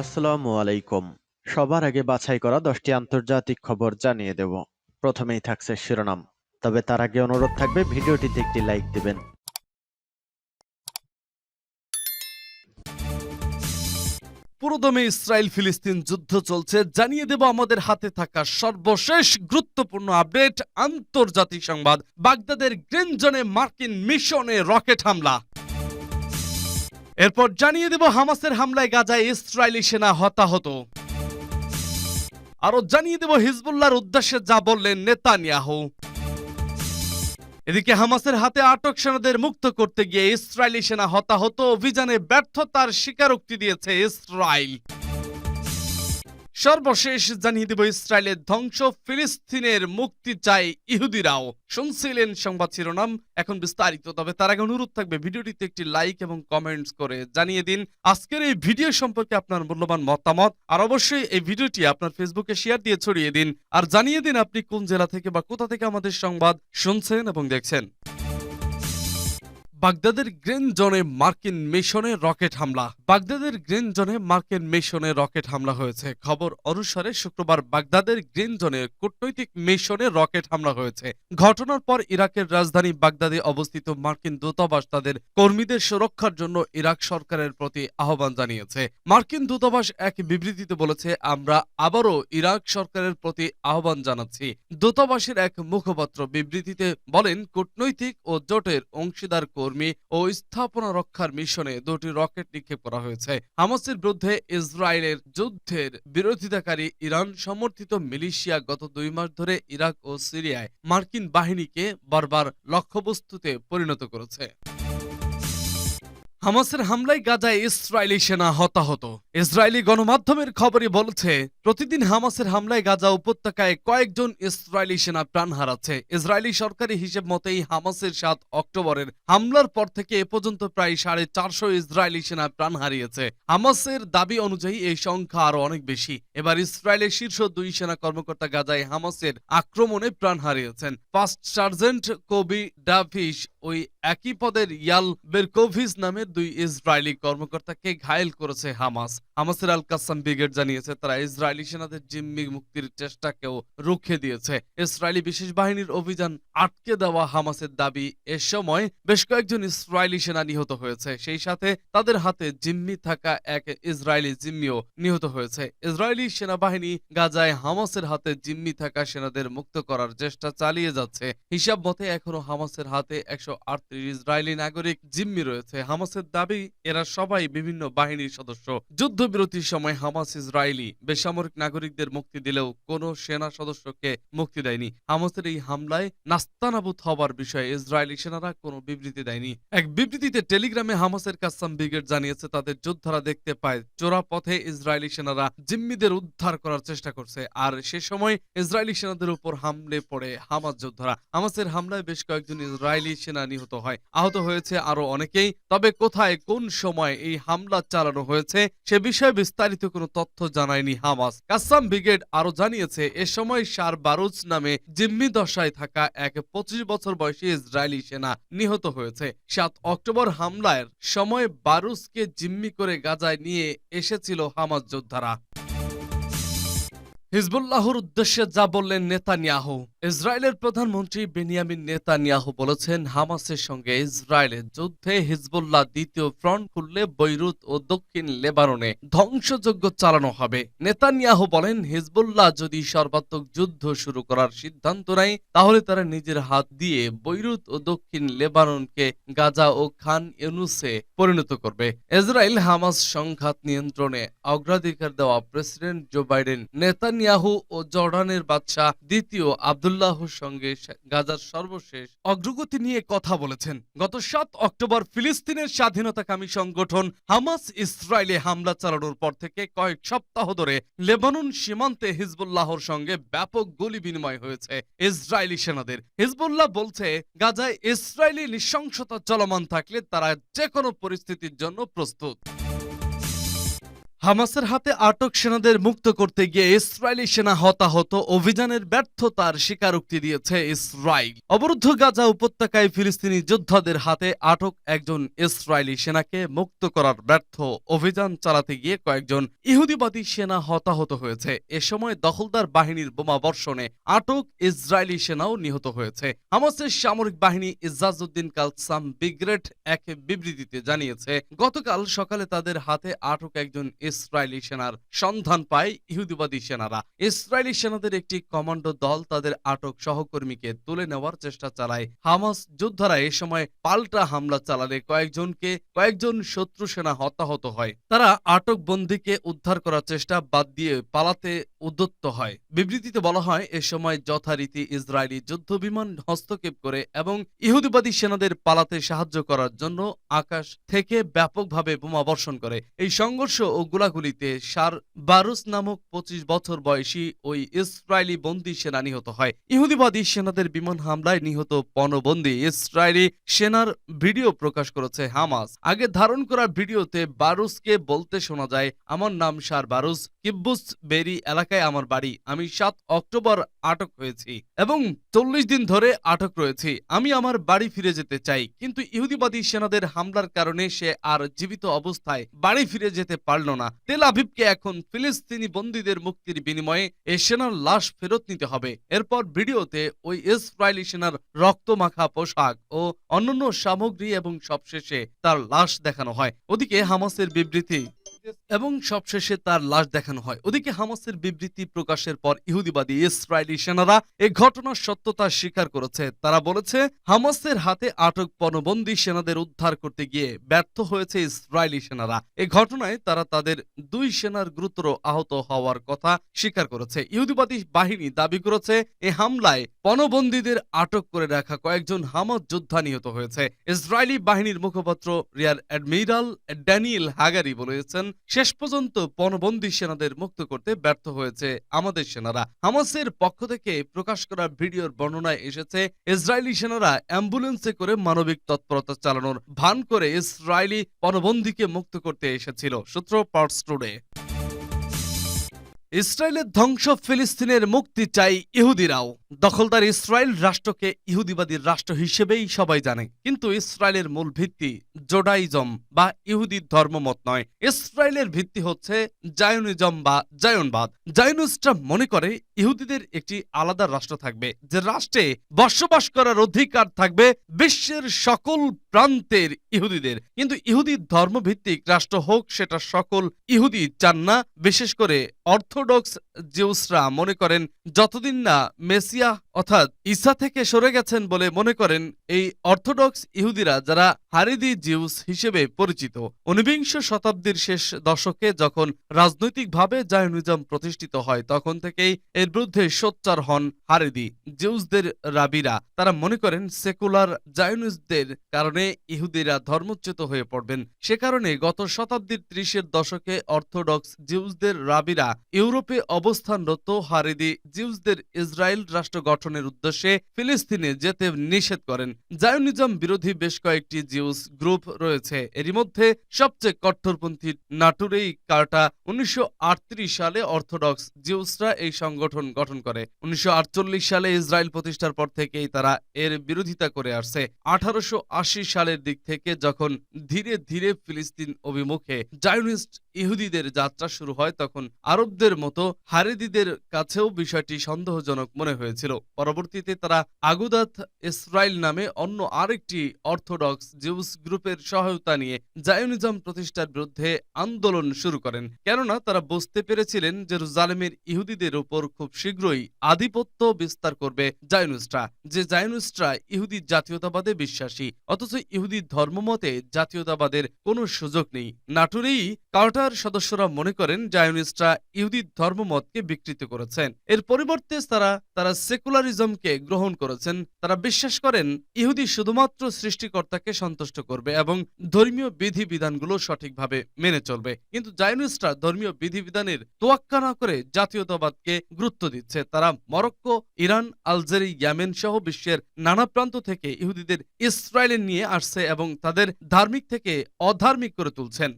আসসালামু আলাইকুম। সবার আগে বাছাই করা 10টি আন্তর্জাতিক খবর জানিয়ে দেব। প্রথমেই থাকছে শিরোনাম। তবে তার আগে অনুরোধ থাকবে ভিডিওটিতে একটি লাইক দিবেন। পুরোদমে ইসরায়েল ফিলিস্তিন যুদ্ধ চলছে, জানিয়ে দেব আমাদের হাতে থাকা সর্বশেষ গুরুত্বপূর্ণ আপডেট। আন্তর্জাতিক সংবাদ, বাগদাদের গ্রিন জোনে মার্কিন মিশনে রকেট হামলা। এরপর জানিয়ে দেব হামাসের হামলায় গাজায় ইসরায়েলি সেনা হতাহত। আরো জানিয়ে দেব হিজবুল্লাহর উদ্দেশ্যে যা বললেন নেতানিয়াহু। এদিকে হামাসের হাতে আটক সেনাদের মুক্ত করতে গিয়ে ইসরায়েলি সেনা হতাহত, অভিযানে ব্যর্থতার স্বীকারোক্তি দিয়েছে ইসরায়েল। সর্বশেষ জানিয়ে দেব ইসরায়েলের ধ্বংস, ফিলিস্তিনের মুক্তি চাই ইহুদিরাও। শুনছিলেন সংবাদ শিরোনাম, এখন বিস্তারিত। তবে তার আগে অনুরোধ থাকবে ভিডিওটিতে একটি লাইক এবং কমেন্টস করে জানিয়ে দিন আজকের এই ভিডিও সম্পর্কে আপনার মূল্যবান মতামত। আর অবশ্যই এই ভিডিওটি আপনার ফেসবুকে শেয়ার দিয়ে ছড়িয়ে দিন, আর জানিয়ে দিন আপনি কোন জেলা থেকে বা কোথা থেকে আমাদের সংবাদ শুনছেন এবং দেখছেন। বাগদাদের গ্রিন জোনে মার্কিন মিশনে রকেট হামলা। বাগদাদের গ্রিন জোনে মার্কিন মিশনে রকেট হামলা হয়েছে। খবর অনুসারে শুক্রবার বাগদাদের গ্রিন জোনে কূটনৈতিক মিশনে রকেট হামলা হয়েছে। ঘটনার পর ইরাকের রাজধানী বাগদাদে অবস্থিত মার্কিন দূতাবাস তাদের কর্মীদের সুরক্ষার জন্য ইরাক সরকারের প্রতি আহ্বান জানিয়েছে। মার্কিন দূতাবাস এক বিবৃতিতে বলেছে, আমরা আবারও ইরাক সরকারের প্রতি আহ্বান জানাচ্ছি। দূতাবাসের এক মুখপাত্র বিবৃতিতে বলেন, কূটনৈতিক ও জোটের অংশীদার কর্মী ও স্থাপনা রক্ষার মিশনে দুটি রকেট নিক্ষেপ করা হয়েছে। হামাসের বিরুদ্ধে ইসরায়েলের যুদ্ধের বিরোধিতাকারী ইরান সমর্থিত মিলিশিয়া গত 2 মাস ধরে ইরাক ও সিরিয়ায় মার্কিন বাহিনীকে বারবার লক্ষ্যবস্তুতে পরিণত করেছে। হামাসের হামলায় গাজায় ইসরায়েলি সেনা হতাহত। ইসরায়েলি গণমাধ্যমের খবরই বলছে, প্রতিদিন হামাসের হামলায় গাজা উপত্যকায় কয়েকজন ইসরায়েলি সেনা প্রাণ হারাচ্ছে। ইসরায়েলি সরকারি হিসেব মতেই হামাসের 7 অক্টোবরের হামলার পর থেকে এ পর্যন্ত প্রায় 450 ইসরায়েলি সেনা প্রাণ হারিয়েছে। হামাসের দাবি অনুযায়ী এই সংখ্যা আরো অনেক বেশি। এবার ইসরায়েলের শীর্ষ 2 সেনা কর্মকর্তা গাজায় হামাসের আক্রমণে প্রাণ হারিয়েছেন। ফার্স্ট সার্জেন্ট কোবি ডাভিস ওই একই পদের ইয়াল বেরকোভিস নামের 2 ইসরায়েলি কর্মকর্তাকে ঘায়েল করেছে হামাস। হামাসের আল কাসাম ব্রিগেড জানিয়েছে, তারা ইসরায়েলি সেনাদের জিম্মি মুক্তির চেষ্টাকেও রুখে দিয়েছে। ইসরায়েলি বিশেষ বাহিনীর অভিযান আটকে দেওয়া হামাসের দাবি, এ সময় বেশ কয়েকজন ইসরায়েলি সেনা নিহত হয়েছে। সেই সাথে তাদের হাতে জিম্মি থাকা এক ইসরায়েলি জিম্মিও নিহত হয়েছে। ইসরায়েলি সেনাবাহিনী গাজায় হামাসের হাতে জিম্মি থাকা সেনাদের মুক্ত করার চেষ্টা চালিয়ে যাচ্ছে। হিসাব মতে এখনো হামাসের হাতে 138 ইসরায়েলি নাগরিক জিম্মি রয়েছে। হামাসের দাবি, এরা সবাই বিভিন্ন বাহিনীর সদস্য। যুদ্ধবিরতির সময় হামাস ইসরায়েলি বেসামরিক নাগরিকদের মুক্তি দিলেও কোনো সেনা সদস্যকে মুক্তি দেয়নি। হামাসের এই হামলায় নাস্তানাবুদ হবার বিষয়ে ইসরায়েলি সেনারা কোনো বিবৃতি দেয়নি। এক বিবৃতিতে টেলিগ্রামে হামাসের কাসাম ব্রিগেড জানিয়েছে, তাদের যোদ্ধারা দেখতে পায় চোরা পথে ইসরায়েলি সেনারা জিম্মিদের উদ্ধার করার চেষ্টা করছে, আর সে সময় ইসরায়েলি সেনাদের উপর হামলে পড়ে হামাস যোদ্ধারা। হামাসের হামলায় বেশ কয়েকজন ইসরায়েলি সেনা নিহত হয়, আহত হয়েছে আরো অনেকেই। তবে কোথায় কোন সময় এই হামলা চালানো হয়েছে সে বিষয়ে বিস্তারিত কোনো তথ্য জানায়নি হামাস। কাসাম ব্রিগেড আরো জানিয়েছে, এ সময় শার বারুজ নামে জিম্মি দশায় থাকা এক 25 বছর বয়সী ইসরায়েলি সেনা নিহত হয়েছে। 7 অক্টোবর হামলার সময় বারুজকে জিম্মি করে গাজায় নিয়ে এসেছিল হামাস যোদ্ধারা। হিজবুল্লাহর উদ্দেশ্যে যা বললেন নেতানিয়াহু। ইসরায়েলের প্রধানমন্ত্রী বেনিয়ামিন নেতানিয়াহু বলেছেন, হামাসের সঙ্গে ইসরায়েলের যুদ্ধে হিজবুল্লাহ দ্বিতীয় ফ্রন্ট খুললে বৈরুত ও দক্ষিণ লেবাননে ধ্বংসযজ্ঞ চালানো হবে। নেতানিয়াহু বলেন, হিজবুল্লাহ যদি সর্বাত্মক যুদ্ধ শুরু করার সিদ্ধান্ত নেয়, তাহলে তারা নিজের হাত দিয়ে বৈরুত ও দক্ষিণ লেবাননকে গাজা ও খান ইউনুসে পরিণত করবে। ইসরায়েল হামাস সংঘাত নিয়ন্ত্রণে অগ্রাধিকার দেওয়া প্রেসিডেন্ট জো বাইডেন নেতানিয়াহু ও জর্ডানের বাদশাহ দ্বিতীয় আব্দুল্লাহর সঙ্গে গাজার সর্বশেষ অগ্রগতি নিয়ে কথা বলেছেন। গত 7 অক্টোবর ফিলিস্তিনের স্বাধীনতাকামী সংগঠন হামাস ইসরায়েলে হামলা চালানোর পর থেকে কয়েক সপ্তাহ ধরে লেবানন সীমান্তে হিজবুল্লাহর সঙ্গে ব্যাপক গুলি বিনিময় হয়েছে ইসরায়েলি সেনাদের। হিজবুল্লাহ বলছে, গাজায় ইসরায়েলি নৃশংসতা চলমান থাকলে তারা যে কোনো পরিস্থিতির জন্য প্রস্তুত। হামাসের হাতে আটক সেনাদের মুক্ত করতে গিয়ে ইসরায়েলি সেনা হতাহত, অভিযানের ব্যর্থতার স্বীকারোক্তি দিয়েছে ইসরায়েল। অবরুদ্ধ গাজা উপত্যকায় ফিলিস্তিনি যোদ্ধাদের হাতে আটক একজন ইসরায়েলি সেনাকে মুক্ত করার ব্যর্থ অভিযান চালাতে গিয়ে কয়েকজন ইহুদিবাদী সেনা হতাহত হয়েছে। এ সময় দখলদার বাহিনীর বোমা বর্ষণে আটক ইসরায়েলি সেনাও নিহত হয়েছে। হামাসের সামরিক বাহিনী ইজ্জাজউদ্দিন কালসাম ব্রিগেড এক বিবৃতিতে জানিয়েছে, গতকাল সকালে তাদের হাতে আটক একজন ইসরায়েলি সেনার সন্ধান পায় ইহুদিবাদী সেনারা। ইসরায়েলি সেনাদের একটি কমান্ডো দল তাদের আটক সহকর্মীকে তুলে নেওয়ার চেষ্টা চালায়। হামাস যোদ্ধারা এ সময় পাল্টা হামলা চালালে কয়েকজন শত্রু সেনা হতাহত হয়। তারা আটক বন্দীকে উদ্ধার করার চেষ্টা বাদ দিয়ে পালাতে উদ্যত হয়। বিবৃতিতে বলা হয়, এ সময় যথারীতি ইসরায়েলি যুদ্ধ বিমান হস্তক্ষেপ করে এবং ইহুদিবাদী সেনাদের পালাতে সাহায্য করার জন্য আকাশ থেকে ব্যাপকভাবে বোমা বর্ষণ করে। এই সংঘর্ষ ও গোলাগুলিতে সার বারুস নামক 25 বছর বয়সী ওই ইসরায়েলি বন্দী সেনা নিহত হয়। ইহুদিবাদী সেনাদের বিমান হামলায় নিহত পণবন্দী ইসরায়েলি সেনার ভিডিও প্রকাশ করেছে হামাস। আগে ধারণ করা ভিডিওতে বারুসকে বলতে শোনা যায়, আমার নাম সার বারুস, কিব্বুস বেরি এলাকায় আমার বাড়ি। আমি 7 অক্টোবর আটক হয়েছি এবং 40 দিন ধরে আটক রয়েছি। আমি আমার বাড়ি ফিরে যেতে চাই, কিন্তু ইহুদিবাদী সেনাদের হামলার কারণে সে আর জীবিত অবস্থায় বাড়ি ফিরে যেতে পারল না। তেল আভিভকে এখন ফিলিস্তিনি বন্দীদের মুক্তির বিনিময়ে এ সেনার লাশ ফেরত নিতে হবে। এরপর ভিডিওতে ওই ইসরায়েলি সেনার রক্তমাখা পোশাক ও অন্যান্য সামগ্রী এবং সবশেষে তার লাশ দেখানো হয়। ওদিকে হামাসের বিবৃতি প্রকাশের পর ইহুদিবাদী ইসরায়েলি সেনারা এ ঘটনার সত্যতা স্বীকার করেছে। তারা বলেছে, হামাসের হাতে আটক পণবন্দী সেনাদের উদ্ধার করতে গিয়ে ব্যর্থ হয়েছে ইসরায়েলি সেনারা। এ ঘটনায় তারা তাদের 2 সেনার গুরুতর আহত হওয়ার কথা স্বীকার করেছে। ইহুদিবাদী বাহিনী দাবি করেছে, এ হামলায় পণবন্দীদের আটক করে রাখা কয়েকজন হামাস যোদ্ধা নিহত হয়েছে। ইসরায়েলি বাহিনীর মুখপাত্র রিয়ার অ্যাডমিরাল ড্যানিয়েল হাগারি বলেছেন, শেষ পর্যন্ত পণবন্দী সেনাদের মুক্ত করতে ব্যর্থ হয়েছে আমাদের সেনারা। হামাসের পক্ষ থেকে প্রকাশ করা ভিডিওর বর্ণনায় এসেছে, ইসরায়েলি সেনারা অ্যাম্বুলেন্সে করে মানবিক তৎপরতা চালানোর ভান করে ইসরায়েলি পণবন্দীকে মুক্ত করতে এসেছিল। সূত্র পার্টস টুডে। ইসরায়েলের ধ্বংস, ফিলিস্তিনের মুক্তি চাই ইহুদিরাও। দখলদার ইসরায়েল রাষ্ট্রকে ইহুদিবাদী রাষ্ট্র হিসেবেই সবাই জানে, কিন্তু ইসরায়েলের মূল ভিত্তি জোডাইজম বা ইহুদি ধর্মমত নয়। ইসরায়েলের ভিত্তি হচ্ছে জায়নিজম বা জায়নবাদ। জায়নিস্টরা মনে করে ইহুদিদের একটি আলাদা রাষ্ট্র থাকবে, যে রাষ্ট্রে বসবাস করার অধিকার থাকবে বিশ্বের সকল প্রান্তের ইহুদিদের। কিন্তু ইহুদি ধর্মভিত্তিক রাষ্ট্র হোক, সেটা সকল ইহুদি চান না। বিশেষ করে অর্থোডক্স জিউসরা মনে করেন, যতদিন না মেসিয়া অর্থাৎ ঈসা থেকে সরে গেছেন বলে মনে করেন এই অর্থোডক্স ইহুদিরা, যারা হারিদি জিউস হিসেবে পরিচিত। 19বিংশ শতাব্দীর শেষ দশকে যখন রাজনৈতিকভাবে জায়নিজম প্রতিষ্ঠিত হয়, তখন থেকেই এর বিরুদ্ধে সোচ্চার হন হারিদি জিউসদের রাবিরা। তারা মনে করেন সেকুলার জায়নিস্টদের কারণে ইহুদিরা ধর্মচ্যুত হয়ে পড়বেন। সে কারণে গত শতাব্দীর 30-এর দশকে অর্থোডক্স জিউসদের রাবিরা ইউরোপে অবস্থানরত হারিদি জিউসদের ইসরায়েল রাষ্ট্র গঠনের উদ্দেশ্যে ফিলিস্তিনে যেতে নিষেধ করেন। জায়নিজম বিরোধী বেশ কয়েকটি জিউস গ্রুপ রয়েছে। এরই মধ্যে সবচেয়ে কট্টরপন্থী নাটুরেই কার্টা 1938 সালে অর্থোডক্স জিউসরা এই সংগঠন গঠন করে। 1948 সালে ইসরায়েল প্রতিষ্ঠার পর থেকেই তারা এর বিরোধিতা করে আসছে। 1880 সালের দিক থেকে যখন ধীরে ধীরে ফিলিস্তিন অভিমুখে জায়নিস্ট ইহুদিদের যাত্রা শুরু হয়, তখন আরবদের মতো হারেদিদের কাছেও বিষয়টি সন্দেহজনক মনে হয়েছিল। পরবর্তীতে তারা আগুদাত ইসরায়েল নামে অন্য আরেকটি অর্থোডক্স জিউস গ্রুপের সহায়তা নিয়ে জায়নিজম প্রতিষ্ঠার বিরুদ্ধে আন্দোলন শুরু করেন। কেননা তারা বুঝতে পেরেছিলেন জেরুজালেমের ইহুদিদের উপর খুব শীঘ্রই আধিপত্য বিস্তার করবে জায়নিস্টরা। যে জায়নিস্টরা ইহুদি জাতীয়তাবাদে বিশ্বাসী, অথচ ইহুদি ধর্মমতে জাতীয়তাবাদের কোনো সুযোগ নেই। নাটুরেই কার্টার সদস্যরা মনে করেন জায়নিস্টরা ইহুদি ধর্মমতকে বিকৃত করেছেন। এর পরিবর্তে তারা সেকুলারিজমকে গ্রহণ করেছেন। তারা বিশ্বাস করেন ইহুদি শুধুমাত্র সৃষ্টিকর্তাকে সন্তুষ্ট করবে এবং ধর্মীয় বিধিবিধানগুলো সঠিকভাবে মেনে চলবে। কিন্তু জায়নিস্টরা ধর্মীয় বিধিবিধানের তোয়াক্কা না করে জাতীয়তাবাদকে গুরুত্ব দিচ্ছে। তারা মরক্কো, ইরান, আলজেরি, ইয়েমেন সহ বিশ্বের নানা প্রান্ত থেকে ইহুদিদের ইসরায়েলে নিয়ে আসছে এবং তাদের ধার্মিক থেকে অধার্মিক করে তুলছেন।